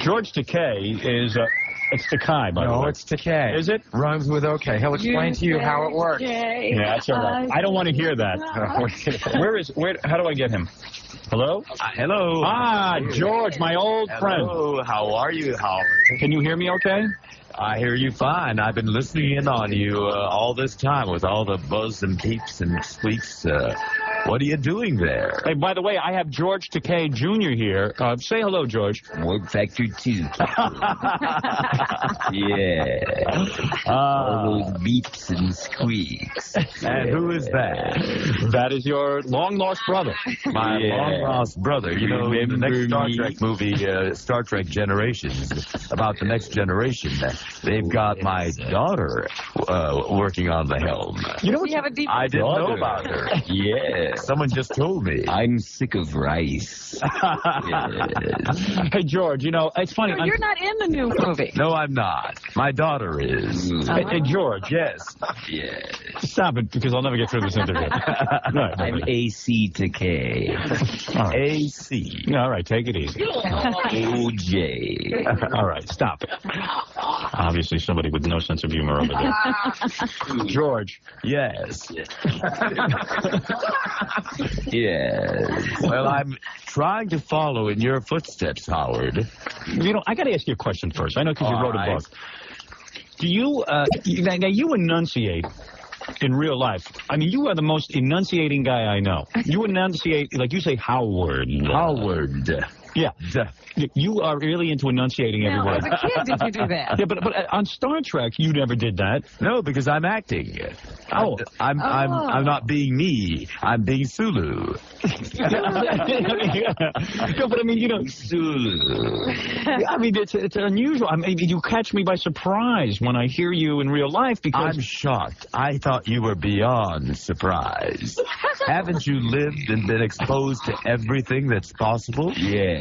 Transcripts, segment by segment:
George Takei is, it's Takei, by the way. No, it's Takei. Is it? Rhymes with okay. He'll explain to you how it works. Yeah, that's all right. I don't want to hear that. How do I get him? Hello? Hello. Ah, George, my old friend. Hello. How are you, Howard? Can you hear me okay? I hear you fine. I've been listening in on you all this time with all the buzz and peeps and squeaks. What are you doing there? Hey, by the way, I have George Takei Jr. here. Say hello, George. Work Factor 2. Yeah. All those beeps and squeaks. And who is that? That is your long-lost brother. My long-lost brother. You know, in the next Star Trek movie, Star Trek Generations, about the next generation, they've got my daughter working on the helm. You know what? I didn't know about her. Yeah. Someone just told me. I'm sick of rice. Yes. Hey, George, you know, it's funny. So you're not in the new movie. No, I'm not. My daughter is. Hey, George. Yes. Yes. Stop it, because I'll never get through this interview. I'm AC Takei. All right. AC. All right, take it easy. OJ. All right, stop it. Obviously, somebody with no sense of humor over there. George. Yes. Yes. Well, I'm trying to follow in your footsteps, Howard. You know, I got to ask you a question first. I know because you All wrote right. a book. Do you, now you enunciate in real life. I mean, you are the most enunciating guy I know. You enunciate, like you say, Howard. Howard. Yeah. You are really into enunciating every Now, word. as a kid, did you do that? Yeah, but on Star Trek, you never did that. No, because I'm acting. Oh. I'm not being me. I'm being Sulu. No, but I mean, you know, Zulu. I mean, it's unusual. I mean, you catch me by surprise when I hear you in real life because I'm shocked. I thought you were beyond surprised. Haven't you lived and been exposed to everything that's possible? Yeah.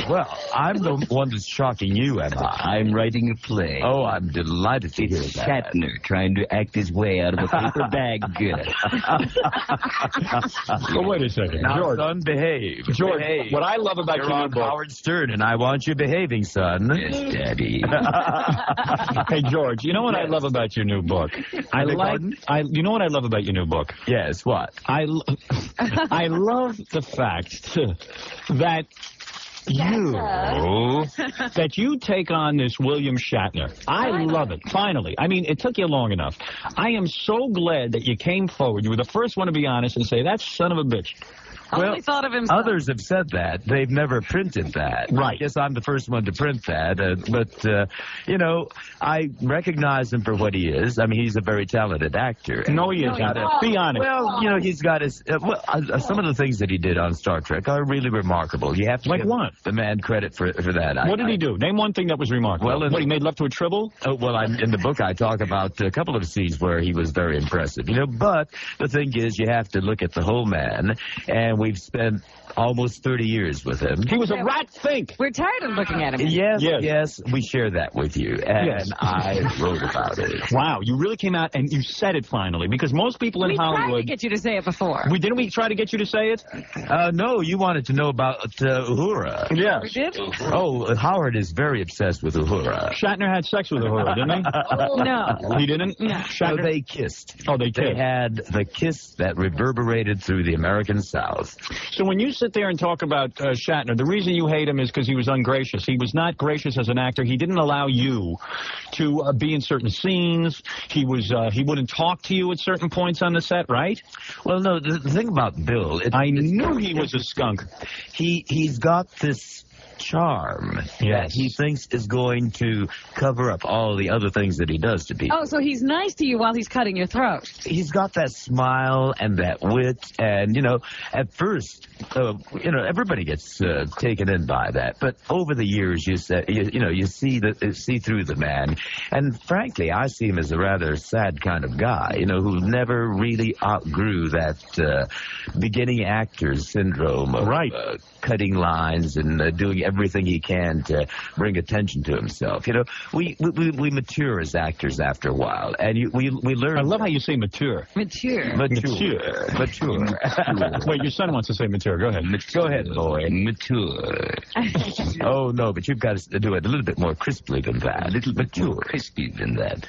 Well, I'm the one that's shocking you, am I? I'm writing a play. Oh, I'm delighted to hear It's that. Shatner trying to act his way out of a paper bag. Well, wait a second, Now, George. son, behave. George, behave. what I love about You're your new on book. Howard Stern, and I want you behaving, son. Yes, Daddy. Hey, George, you know what I love about your new book? You know what I love about your new book? Yes, what? I love the fact that you take on this William Shatner. I love it. Finally. I mean, it took you long enough. I am so glad that you came forward. You were the first one to be honest and say, that son of a bitch. Only thought of himself. Others have said that. They've never printed that. Right. I guess I'm the first one to print that. But you know, I recognize him for what he is. I mean, he's a very talented actor. No, he isn't. Be honest. Well, you know, he's got his... some of the things that he did on Star Trek are really remarkable. You have to Like give what? the man credit for that. What did he do? Name one thing that was remarkable. Well, he made love to a tribble? Oh, well, in the book, I talk about a couple of scenes where he was very impressive. You know, but the thing is, you have to look at the whole man, and we've spent almost 30 years with him. He was a rat fink. We're tired of looking at him. Yes, we share that with you, and I wrote about it. Wow, you really came out and you said it finally, because most people in We tried to Hollywood... get you to say it before. Didn't we try to get you to say it? No, you wanted to know about Uhura. Yes. We did? Oh, Howard is very obsessed with Uhura. Shatner had sex with Uhura, didn't he? No. He didn't? No. So they kissed. Oh, they They kissed. had the kiss that reverberated through the American South. So when you sit there and talk about Shatner, the reason you hate him is because he was ungracious. He was not gracious as an actor. He didn't allow you to be in certain scenes. He wouldn't talk to you at certain points on the set, right? Well, no, the thing about Bill... I knew he was a skunk. He's got this charm that he thinks is going to cover up all the other things that he does to people. Oh, so he's nice to you while he's cutting your throat. He's got that smile and that wit, and, you know, at first, you know, everybody gets taken in by that, but over the years, you see through the man, and frankly, I see him as a rather sad kind of guy, you know, who never really outgrew that beginning actor syndrome of cutting lines and doing everything he can to bring attention to himself. You know, we mature as actors after a while, and we learn. I love how you say mature. Mature. Mature. Wait, your son wants to say mature. Go ahead. Go ahead, boy. Mature. Oh, no, but you've got to do it a little bit more crisply than that. A little bit more crispy than that.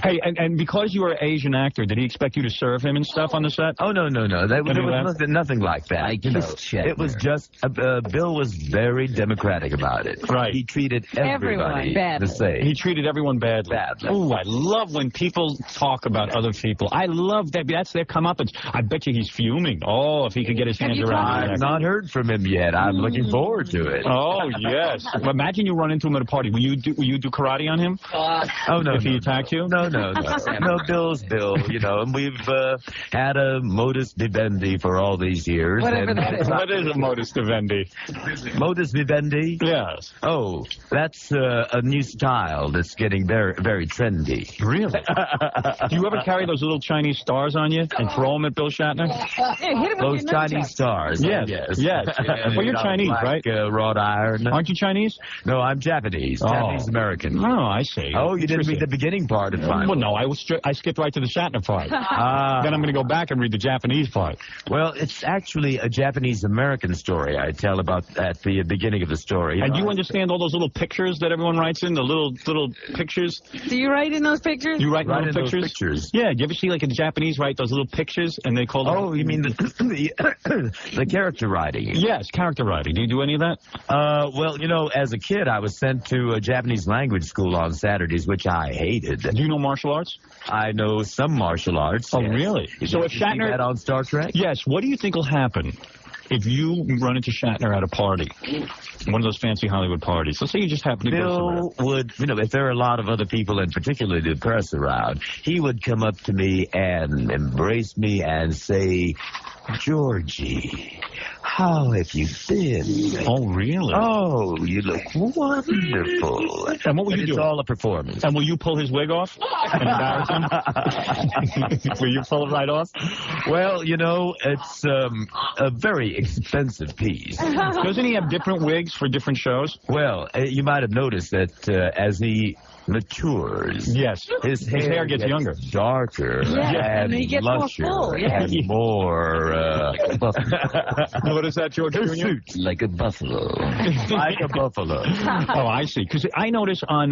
Hey, and because you were an Asian actor, did he expect you to serve him and stuff on the set? Oh, no. There was nothing like that. I kissed Shatner. It was just, Bill was very democratic about it. Right. He treated everybody badly. the same. He treated everyone badly. Oh, I love when people talk about other people. I love that. That's their comeuppance. I bet you he's fuming. Oh, if he could get his hands around I've it. not heard from him yet. I'm looking forward to it. Oh, yes. Well, imagine you run into him at a party. Will you do karate on him? Oh, no. If he attacked you? No. No, Bill's Bill, you know, and we've had a modus vivendi for all these years. Whatever that is. What is a modus vivendi? Modus vivendi? Yes. Oh, that's a new style that's getting very, very trendy. Really? Do you ever carry those little Chinese stars on you and throw them at Bill Shatner? Yeah, hit him with Those your Chinese nunchucks. stars. Yes. Well, you're Chinese, like, right? Wrought iron. Aren't you Chinese? No, I'm Japanese. Oh. Japanese American. Oh, I see. Oh, you didn't read the beginning part of mine. Well, no, I skipped right to the Shatner part. Then I'm going to go back and read the Japanese part. Well, it's actually a Japanese-American story I tell about at the beginning of the story. And you understand all those little pictures that everyone writes in, the little pictures? Do you write in those pictures? You write Write little in those pictures? pictures. Yeah, do you ever see like the Japanese write those little pictures and they call them... Oh, you mean the character writing? Yes, character writing. Do you do any of that? Well, you know, as a kid, I was sent to a Japanese language school on Saturdays, which I hated. Do you know martial arts? I know some martial arts. Oh, yes. really? So Did if you see Shatner... that on Star Trek? Yes, what do you think will happen if you run into Shatner at a party? One of those fancy Hollywood parties. Let's say you just happen to go somewhere. Bill would, you know, if there are a lot of other people, and particularly the press around, he would come up to me and embrace me and say, Georgie, how have you been? Oh, really? Oh, you look wonderful. And what will you It's do? all a performance. And will you pull his wig off and embarrass him? Will you pull it right off? Well, you know, it's a very expensive piece. Doesn't he have different wigs for different shows? Well, you might have noticed that as he matures, Yes. his hair gets younger. darker, Yeah, and he gets more lusher, full, yeah. and more What is that, George Jr.? Like a buffalo. like a buffalo. Oh, I see. Because I noticed on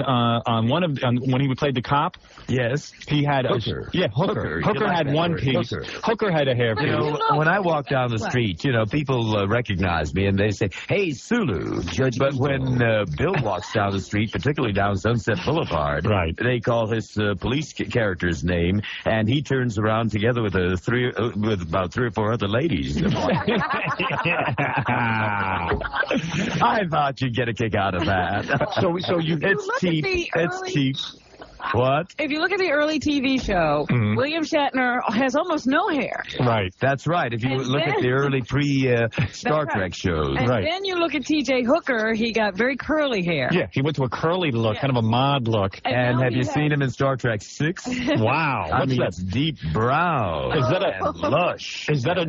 when he played the cop, Yes. he had Hooker. Hooker. You Hooker like had that one word, piece. Hooker. Hooker had a hair You piece. know, when I walk down the street, you know, people recognize me and they say, "Hey, Sulu." Judge But Ito. when Bill walks down the street, particularly down Sunset Boulevard, Right. they call his police character's name, and he turns around together with with about 3 or 4 other ladies. I thought you'd get a kick out of that. So you It's look at cheap. the It's early- cheap. What? If you look at the early TV show, William Shatner has almost no hair. right. That's right. If you And look at then- the early Star That's Trek right. shows. And Right. then you look at T.J. Hooker, he got very curly hair. Yeah, he went to a curly look, kind of a mod look. And now have he you has- seen him in Star Trek 6? Wow. I What's mean, that? it's deep brown. Is that a- and lush? Is that a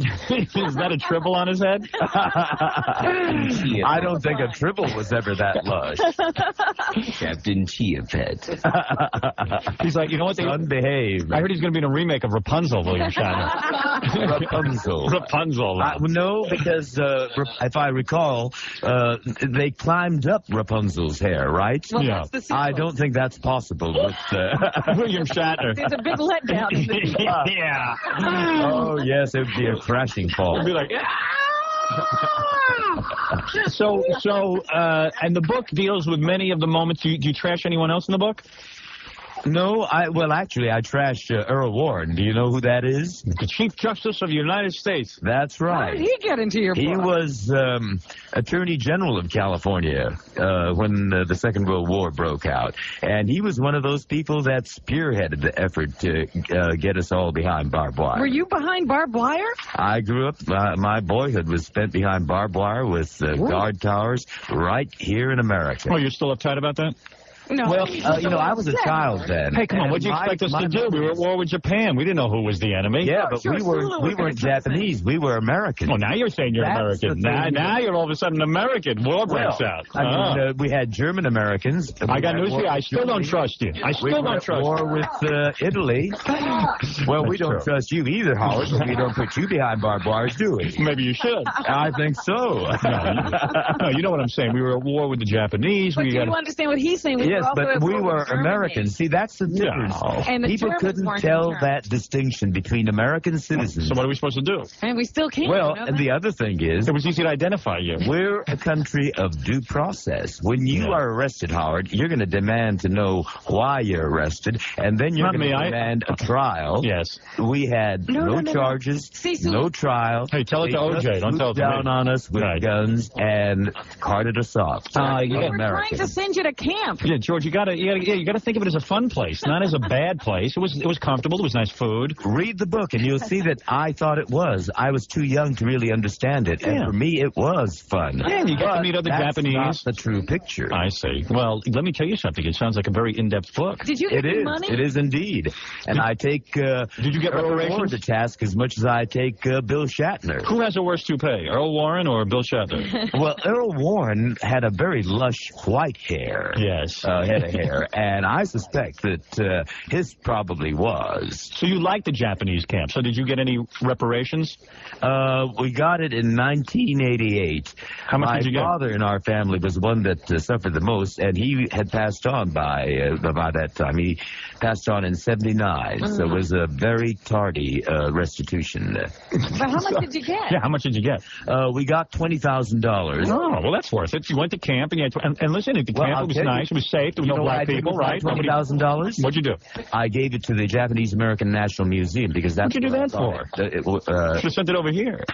tribble on his head? I don't think a tribble was ever that lush. Captain Chia Pet. He's like, you know what? Unbehaved. I heard he's going to be in a remake of Rapunzel, William Shatner. Rapunzel. Rapunzel. No, because if I recall, they climbed up Rapunzel's hair, right? Well, Yeah. that's the sequel. I don't think that's possible with... William Shatner. There's a big letdown in the sequel. Yeah. Oh, yes, it would be a crashing fall. He'd be like, and the book deals with many of the moments. Do you trash anyone else in the book? No, actually, I trashed Earl Warren. Do you know who that is? The Chief Justice of the United States. That's How right. did he get into your He book? was Attorney General of California when the Second World War broke out. And he was one of those people that spearheaded the effort to get us all behind barbed wire. Were you behind barbed wire? I grew up, my boyhood was spent behind barbed wire with guard towers right here in America. Oh, you're still uptight about that? No. Well, I was a child then. Hey, come on, And what'd you expect us to do? We were at war with Japan. We didn't know who was the enemy. Yeah, but sure, we Sulu weren't Japanese. We were American. Well, now you're saying you're That's American. the thing. Now you're all of a sudden American. War breaks out. I mean, we had German Americans. I got news for you. I still don't trust you. I We still were don't at trust war you. with Italy. Well, we That's don't true. trust you either, Howard, but we don't put you behind barbed wires, do we? Maybe you should. I think so. No, you know what I'm saying. We were at war with the Japanese. But We do got. you understand what he's saying? We Yes, were also but at we war were with Germany. Americans. See, that's the difference. And the People Germans couldn't weren't tell in that distinction between American citizens. So what are we supposed to do? And we still can't. Well, you know and that? the other thing is, It was easy to identify you. we're a country of due process. When you are arrested, Howard, you're going to demand to know why you're arrested, and then you're Not going me, to demand a trial. Yes. We had No. charges, See, so- no trial. Hey, tell it to They OJ. just Don't tell it swooped to me. down on us with Right. guns and carted us off. We were trying American. to send you to camp. Yeah, George, you gotta think of it as a fun place, not as a bad place. It was comfortable. It was nice food. Read the book, and you'll see that I thought it was. I was too young to really understand it, and Yeah. for me, it was fun. Yeah, and you get to But meet other that's Japanese. not the true picture. I see. Well, let me tell you something. It sounds like a very in-depth book. Did you get It any is. money? It is indeed. And I take Did you get Earl reparations? Warren to task as much as I take Bill Shatner. Who has a worse toupee, Earl Warren or Bill Shatner? Well, Earl Warren had a very lush white hair. Yes. Head of hair, and I suspect that his probably was. So you liked the Japanese camp. So did you get any reparations? We got it in 1988. How much My did you get? father in our family was one that suffered the most, and he had passed on by that time. He passed on in 79, so it was a very tardy restitution. But how much did you get? Yeah, how much did you get? We got $20,000. Oh, well, that's worth it. You went to camp, and you had and listen, at the Well, camp, I'll it was tell you- nice. It was safe. There was You no know what I black did people, with my right? Nobody- $20,000? What'd you do? I gave it to the Japanese American National Museum because that's What'd you do what I that thought for? Should have sent it over here.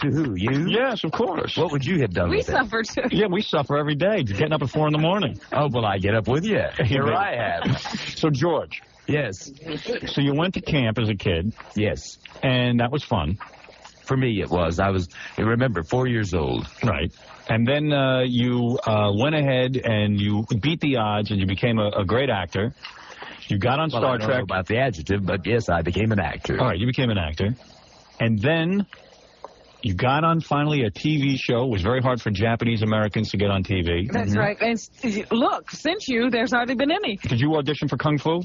To who? You? Yes, of course. What would you have done We with it? suffered too. Yeah, we suffer every day. Getting up at 4 in the morning. Oh, well, I get up with you. Here Yeah. I am. So, George, Yes. so you went to camp as a kid, Yes. and that was fun, For me, it was. I was, remember, 4 years old. right? And then you went ahead and you beat the odds, and you became a great actor. You got on Well, Star I don't Trek. know about the adjective, but yes, I became an actor. All right, you became an actor. And then you got on finally a TV show. It was very hard for Japanese Americans to get on TV. That's right. And look, since there's hardly been any. Did you audition for Kung Fu?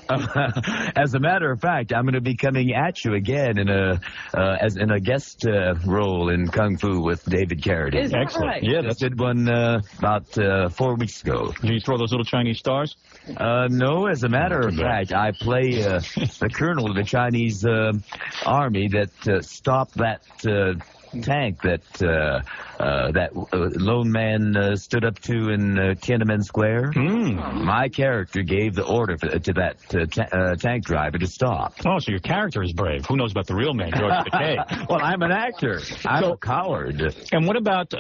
As a matter of fact, I'm going to be coming at you again in a guest role in Kung Fu with David Carradine. Is that Excellent. right? Yeah, Just that's it. did one about 4 weeks ago. Did you throw those little Chinese stars? No, as a matter of Too bad. fact, I play the colonel of the Chinese army that stopped that tank that lone man stood up to in Tiananmen Square. My character gave the order to that tank driver to stop. Oh, so your character is brave. Who knows about the real man, George Takei? Well, I'm an actor. I'm a coward. And what about,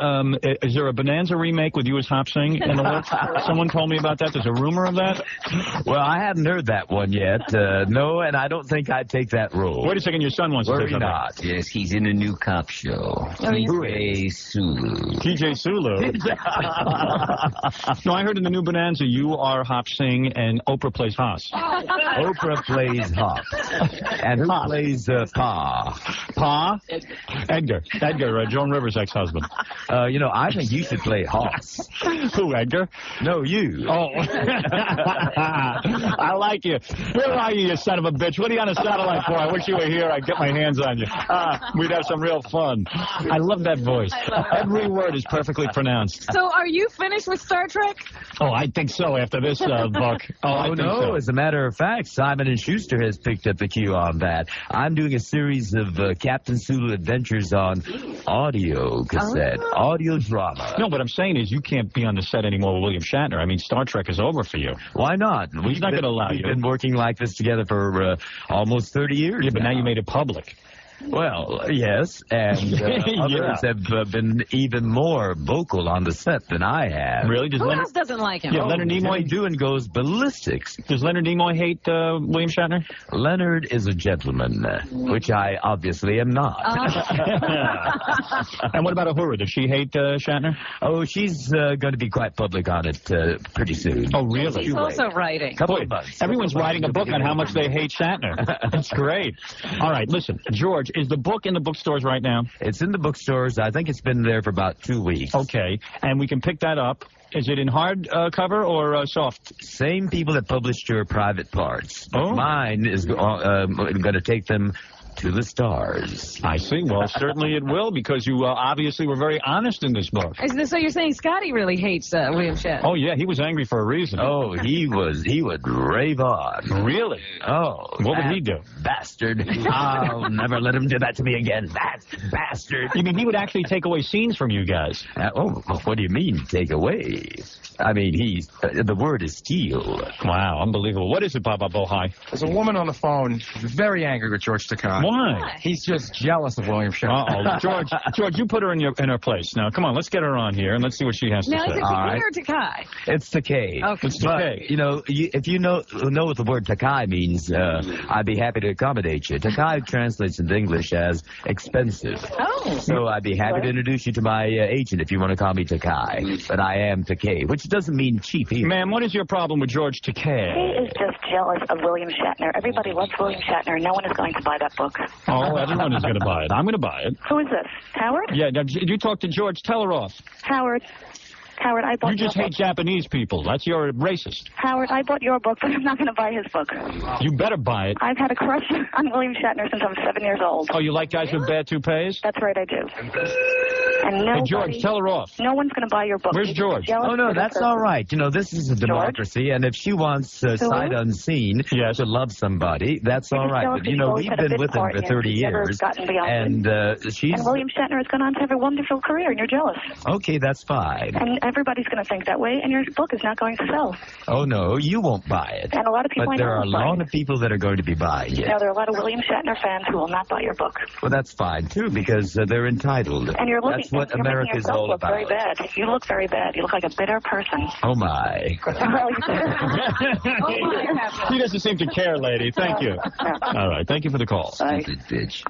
is there a Bonanza remake with you as Hop Sing in the works? Someone told me about that. There's a rumor of that. Well, I haven't heard that one yet. No, and I don't think I'd take that role. Wait a second, your son wants to say Worry something. not. Yes, he's in a new cop show. TJ Sulu. TJ Sulu. No, I heard in the new Bonanza you are Hop Sing and Oprah plays Haas. Oprah plays Hop. And who plays Pa? Pa? Edgar. Edgar, Joan Rivers' ex-husband. I think you should play Hoss. Who, Edgar? No, you. Oh. I like you. Where are you, you son of a bitch? What are you on a satellite for? I wish you were here. I'd get my hands on you. We'd have some real fun. I love that voice. Every word is perfectly pronounced. So are you finished with Star Trek? Oh, I think so after this book. I think no, so. as a matter of fact, Simon & Schuster has picked up the cue on that. I'm doing a series of Captain Sulu adventures on audio cassette, audio drama. No, what I'm saying is you can't be on the set anymore with William Shatner. I mean, Star Trek is over for you. Why not? He's not going to allow We've you. been working like this together for almost 30 years. Yeah, but now you made it public. Well, yes, and others have been even more vocal on the set than I have. Really? Who else doesn't like him? Yeah, Leonard Nimoy. Doing goes ballistics. Does Leonard Nimoy hate William Shatner? Leonard is a gentleman, which I obviously am not. And what about Uhura? Does she hate Shatner? Oh, she's going to be quite public on it pretty soon. Oh, really? He's also writing. Couple of months. Everyone's writing a book on how much they hate Shatner. That's great. All right, listen, George, is the book in the bookstores right now? It's in the bookstores. I think it's been there for about 2 weeks. Okay, and we can pick that up. Is it in hard cover or soft? Same people that published your private parts. Oh. Mine is going to take them to the stars. I see. Well, certainly it will, because you obviously were very honest in this book. So you're saying Scotty really hates William Shatner? Oh, yeah, he was angry for a reason. Oh, he would rave on. Really? Oh. What would he do? Bastard. I'll never let him do that to me again. That bastard. You mean he would actually take away scenes from you guys? What do you mean, take away? I mean, the word is steal. Wow, unbelievable. What is it, Baba Bohai? There's a woman on the phone very angry with George Takei. Why? He's just jealous of William Shatner. George, you put her in her place. Now, come on, let's get her on here and let's see what she has to Now, say. is it Takei or Takei? It's Takei. Okay. It's Takei. But, you know, if you know what the word Takei means, I'd be happy to accommodate you. Takei translates into English as expensive. Oh. So I'd be happy to introduce you to my agent if you want to call me Takei. But I am Takei, which doesn't mean cheap either. Ma'am, what is your problem with George Takei? He is just jealous of William Shatner. Everybody loves William Shatner. No one is going to buy that book. Oh, everyone is going to buy it. I'm going to buy it. Who is this? Howard? Yeah, now, you talk to George. Tell her off. Howard, I bought You just your hate book. Japanese people. That's your racist. Howard, I bought your book, but I'm not going to buy his book. You better buy it. I've had a crush on William Shatner since I was 7 years old. Oh, you like guys with bad toupees? That's right, I do. And Hey, nobody, George, tell her off. no one's going to buy your book. Where's He's George? jealous Oh, no, of this that's person. all right. You know, this is a democracy, and if she wants sight unseen Yes. to love somebody, that's all right. But, you know, we've been with him for 30 years, and she's... And William Shatner has gone on to have a wonderful career, and you're jealous. Okay, that's fine. And everybody's going to think that way, and your book is not going to sell. Oh, no, you won't buy it. And a lot of people But I there know are a will buy lot it. of people that are going to be buying it. Now, there are a lot of William Shatner fans who will not buy your book. Well, that's fine, too, because they're entitled. And you're looking, That's what you're America making is yourself all look about. very bad. You look very bad. You look like a bitter person. Oh, my. Well, you He doesn't seem to care, lady. Thank you. All right, thank you for the call. Stupid bitch.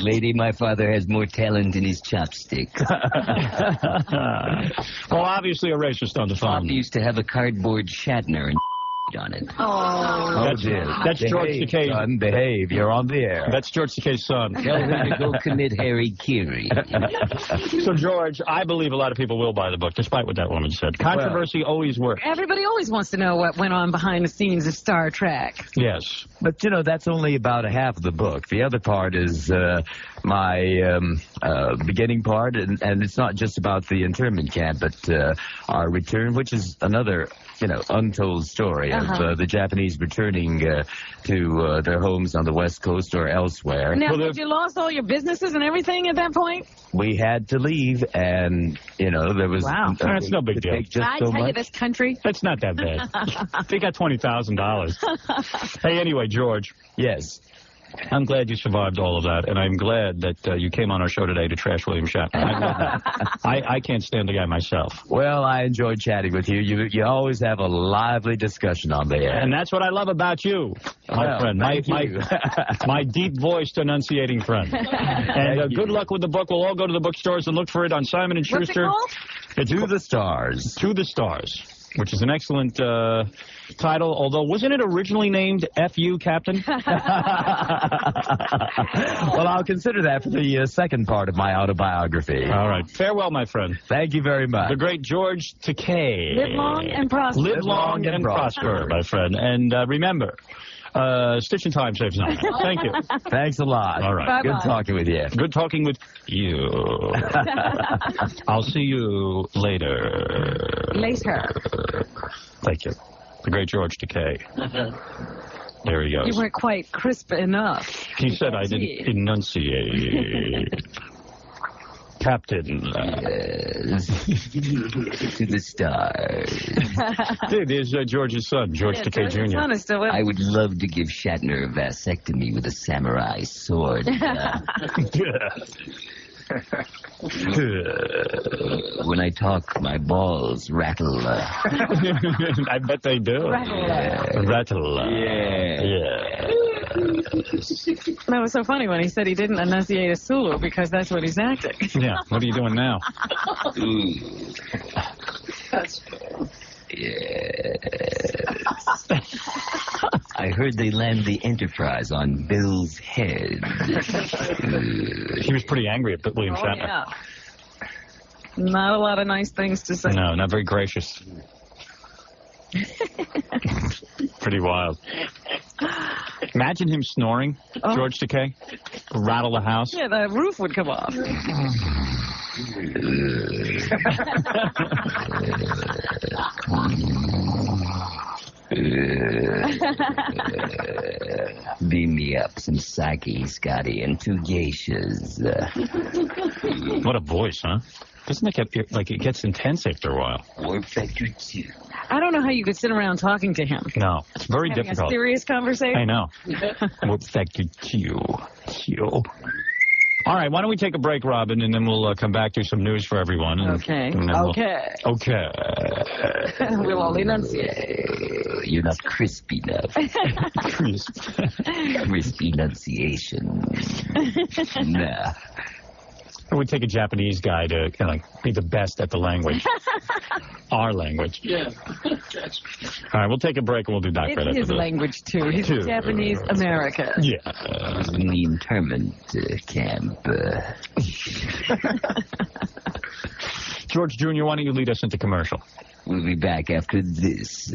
Lady, my father has more talent in his chopsticks. Well, obviously a racist on the Pop phone. used to have a cardboard Shatner and on it. Oh. That's, dear. that's George Behave, Takei's. son, behave. You're on the air. That's George Takei's son. Tell her to go commit Harry Kiri. So, George, I believe a lot of people will buy the book, despite what that woman said. Controversy always works. Everybody always wants to know what went on behind the scenes of Star Trek. Yes. But, you know, that's only about a half of the book. The other part is my beginning part, and it's not just about the internment camp, but our return, which is another, you know, untold story of the Japanese returning to their homes on the West Coast or elsewhere. Now, Well, had you lost all your businesses and everything at that point? We had to leave, and, you know, there was... Wow. That's no big to deal. take just I so tell you, much. this country. That's not that bad. They got $20,000. Hey, anyway, George, Yes. I'm glad you survived all of that, and I'm glad that you came on our show today to trash William Shatner. I love that. I can't stand the guy myself. Well, I enjoyed chatting with you. You always have a lively discussion on the air. And that's what I love about you, my Well, friend, thank you. my deep-voiced enunciating friend. And good luck with the book. We'll all go to the bookstores and look for it on Simon & What's it Schuster. called? It's To the stars. To the Stars, which is an excellent title, although wasn't it originally named F.U. Captain? Well, I'll consider that for the second part of my autobiography. All right. Farewell, my friend. Thank you very much. The great George Takei. Live long and prosper. Live long and prosper, my friend. And remember, Stitch in Time saves none. Thank you. Thanks a lot. All right. Bye-bye. Good talking with you. Good talking with you. I'll see you later. Later. Thank you. The great George Takei. There he goes. You weren't quite crisp enough. He said I didn't enunciate. Captain. Yes. To the stars. Hey, there's George's son, George Takei Jr. I would love to give Shatner a vasectomy with a samurai sword. When I talk, my balls rattle. I bet they do. Rattle. Yeah. That was so funny when he said he didn't enunciate a Sulu because that's what he's acting. Yeah. What are you doing now? Yes. I heard they landed the Enterprise on Bill's head. He was pretty angry at William Shatner. Yeah. Not a lot of nice things to say. No, not very gracious. Pretty wild. Imagine him snoring, George Takei. Rattle the house. Yeah, the roof would come off. Beam me up some sake, Scotty, and 2 geishas. What a voice, huh? Doesn't it get, like, it gets intense after a while? War Factor 2. I don't know how you could sit around talking to him. No, it's very difficult. A serious conversation? I know. War Factor 2. All right, why don't we take a break, Robin, and then we'll come back to some news for everyone. Okay. Okay. We'll all enunciate. You're not crisp enough. Crisp enunciation. Nah. We'd take a Japanese guy to kind of be the best at the language. Our language. Yeah. All right, we'll take a break and we'll do Doc right after this. It's his language, too. He's Japanese American. Yeah. In the internment camp. George Jr., why don't you lead us into commercial? We'll be back after this.